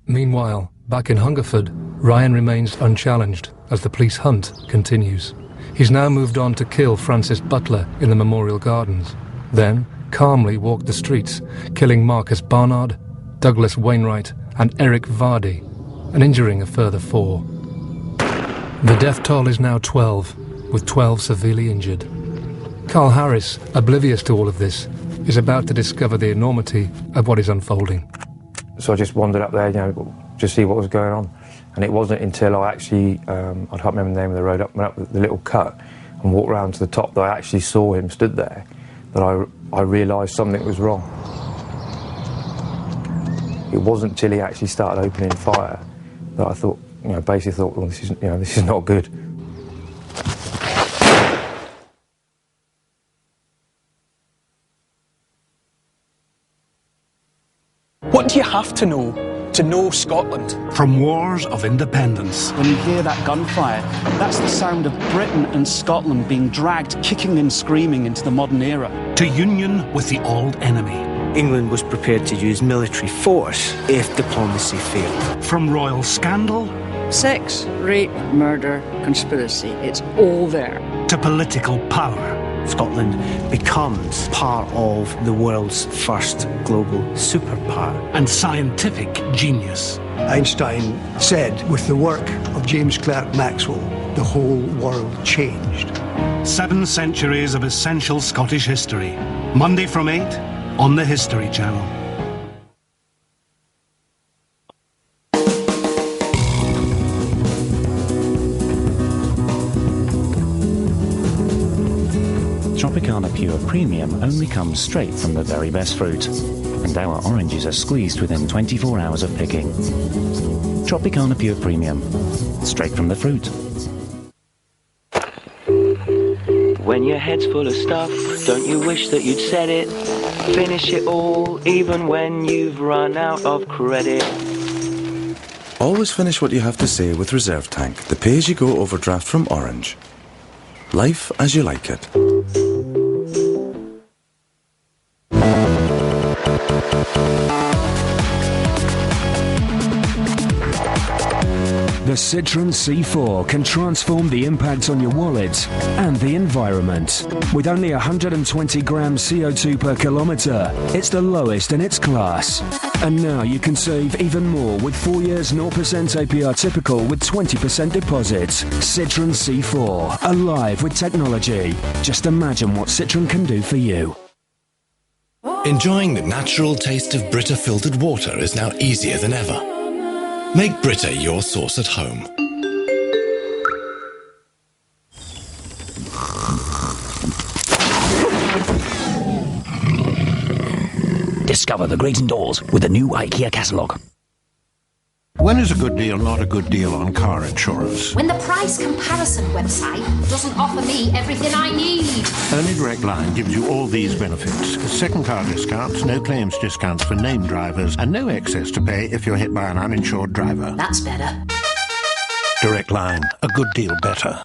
Meanwhile, back in Hungerford, Ryan remains unchallenged as the police hunt continues. He's now moved on to kill Francis Butler in the Memorial Gardens, then calmly walk the streets, killing Marcus Barnard, Douglas Wainwright and Eric Vardy, and injuring a further 4. The death toll is now 12, with 12 severely injured. Carl Harris, oblivious to all of this, is about to discover the enormity of what is unfolding. So I just wandered up there, to see what was going on. And it wasn't until I actually, I can't remember the name of the road, went up the little cut and walked round to the top that I actually saw him stood there, that I realised something was wrong. It wasn't until he actually started opening fire that I thought, basically thought, well, this is not good. What do you have to know Scotland? From wars of independence. When you hear that gunfire, that's the sound of Britain and Scotland being dragged, kicking and screaming into the modern era. To union with the old enemy. England was prepared to use military force if diplomacy failed. From royal scandal. Sex, rape, murder, conspiracy, it's all there. To political power. Scotland becomes part of the world's first global superpower. And scientific genius. Einstein said, with the work of James Clerk Maxwell, the whole world changed. 7 centuries of essential Scottish history. Monday from 8 on the History Channel. Tropicana Pure Premium only comes straight from the very best fruit, and our oranges are squeezed within 24 hours of picking. Tropicana Pure Premium, straight from the fruit. When your head's full of stuff, don't you wish that you'd said it? Finish it all, even when you've run out of credit. Always finish what you have to say with Reserve Tank, the pay-as-you-go overdraft from Orange. Life as you like it. The Citroen C4 can transform the impact on your wallet and the environment. With only 120 grams CO2 per kilometre, it's the lowest in its class. And now you can save even more with 4 years 0% APR typical with 20% deposits. Citroen C4, alive with technology. Just imagine what Citroen can do for you. Enjoying the natural taste of Brita filtered water is now easier than ever. Make Brita your source at home. Discover the great indoors with the new IKEA catalogue. When is a good deal not a good deal on car insurance? When the price comparison website doesn't offer me everything I need. Only Direct Line gives you all these benefits. Second car discounts, no claims discounts for named drivers, and no excess to pay if you're hit by an uninsured driver. That's better. Direct Line, a good deal better.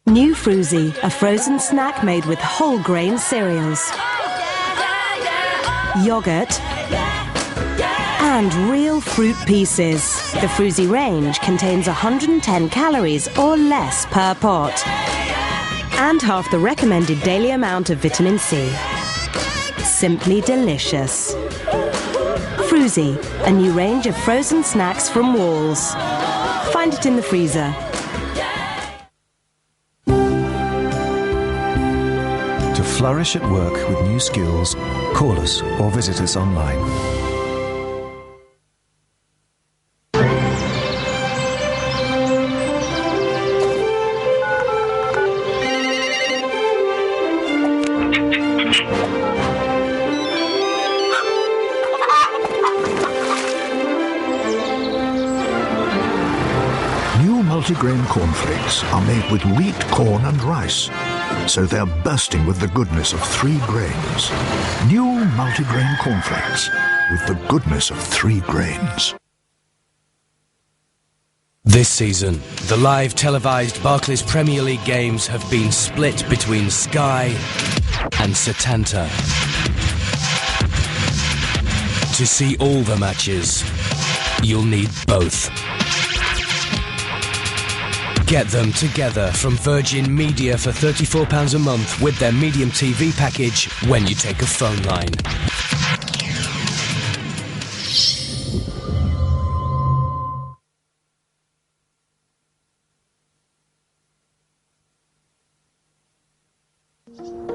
New Fruzy, a frozen snack made with whole grain cereals, yogurt, and real fruit pieces. The Fruzy range contains 110 calories or less per pot, and half the recommended daily amount of vitamin C. Simply delicious. Fruzy, a new range of frozen snacks from Walls. Find it in the freezer. To flourish at work with new skills, call us or visit us online. Multigrain cornflakes are made with wheat, corn and rice, so they're bursting with the goodness of 3 grains. New multigrain cornflakes with the goodness of 3 grains. This season, the live televised Barclays Premier League games have been split between Sky and Setanta. To see all the matches, you'll need both. Get them together from Virgin Media for £34 a month with their medium TV package when you take a phone line.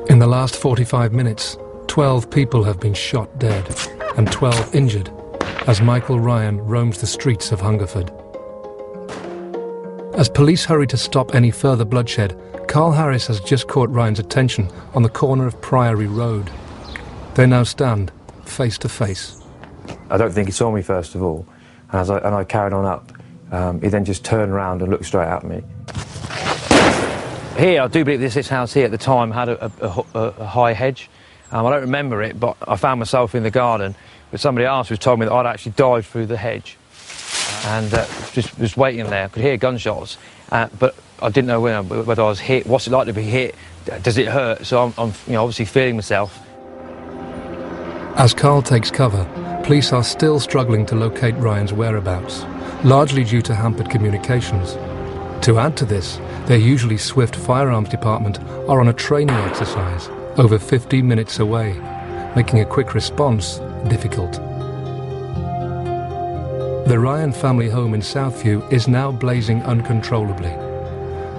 In the last 45 minutes, 12 people have been shot dead and 12 injured as Michael Ryan roams the streets of Hungerford. As police hurry to stop any further bloodshed, Carl Harris has just caught Ryan's attention on the corner of Priory Road. They now stand face to face. I don't think he saw me first of all, and I carried on up. He then just turned around and looked straight at me. Here, I do believe this house here at the time had a high hedge. I don't remember it, but I found myself in the garden with somebody else who told me that I'd actually dived through the hedge. And just waiting there. I could hear gunshots, but I didn't know whether I was hit. What's it like to be hit? Does it hurt? So I'm obviously feeling myself. As Carl takes cover, police are still struggling to locate Ryan's whereabouts, largely due to hampered communications. To add to this, their usually swift firearms department are on a training exercise over 50 minutes away, making a quick response difficult. The Ryan family home in Southview is now blazing uncontrollably.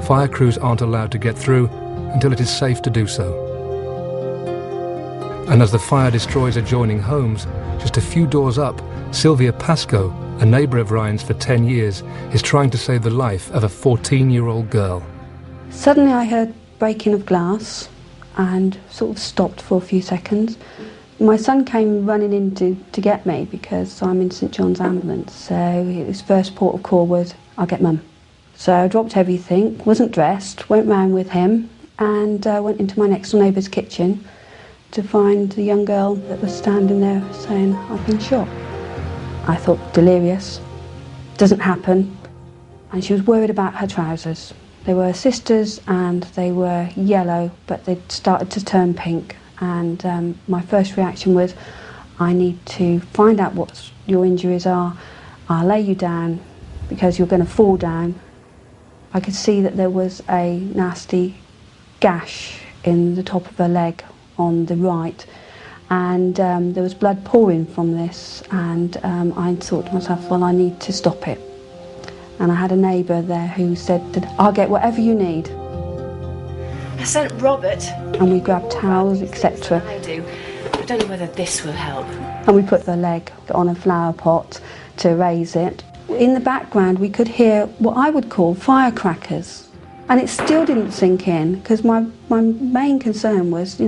Fire crews aren't allowed to get through until it is safe to do so. And as the fire destroys adjoining homes, just a few doors up, Sylvia Pascoe, a neighbour of Ryan's for 10 years, is trying to save the life of a 14-year-old girl. Suddenly I heard breaking of glass and sort of stopped for a few seconds. My son came running in to get me because I'm in St John's ambulance, so his first port of call was, I'll get Mum. So I dropped everything, wasn't dressed, went round with him and went into my next door neighbour's kitchen to find the young girl that was standing there saying, I've been shot. I thought, delirious, doesn't happen. And she was worried about her trousers. They were sisters and they were yellow, but they'd started to turn pink. And my first reaction was, I need to find out what your injuries are. I'll lay you down because you're going to fall down. I could see that there was a nasty gash in the top of her leg on the right. And there was blood pouring from this, and I thought to myself, well, I need to stop it. And I had a neighbour there who said that I'll get whatever you need. I sent Robert. And we grabbed towels, etc. I do. I don't know whether this will help. And we put the leg on a flower pot to raise it. In the background we could hear what I would call firecrackers. And it still didn't sink in, because my main concern was,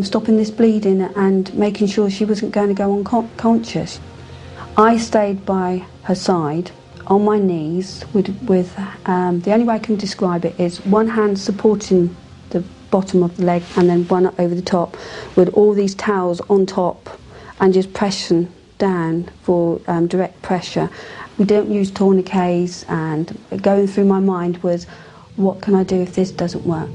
stopping this bleeding and making sure she wasn't going to go unconscious. I stayed by her side on my knees with the only way I can describe it is one hand supporting the bottom of the leg and then one over the top with all these towels on top and just pressing down for direct pressure. We don't use tourniquets, and going through my mind was, what can I do if this doesn't work?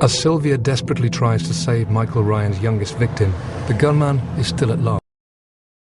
As Sylvia desperately tries to save Michael Ryan's youngest victim, the gunman is still at large.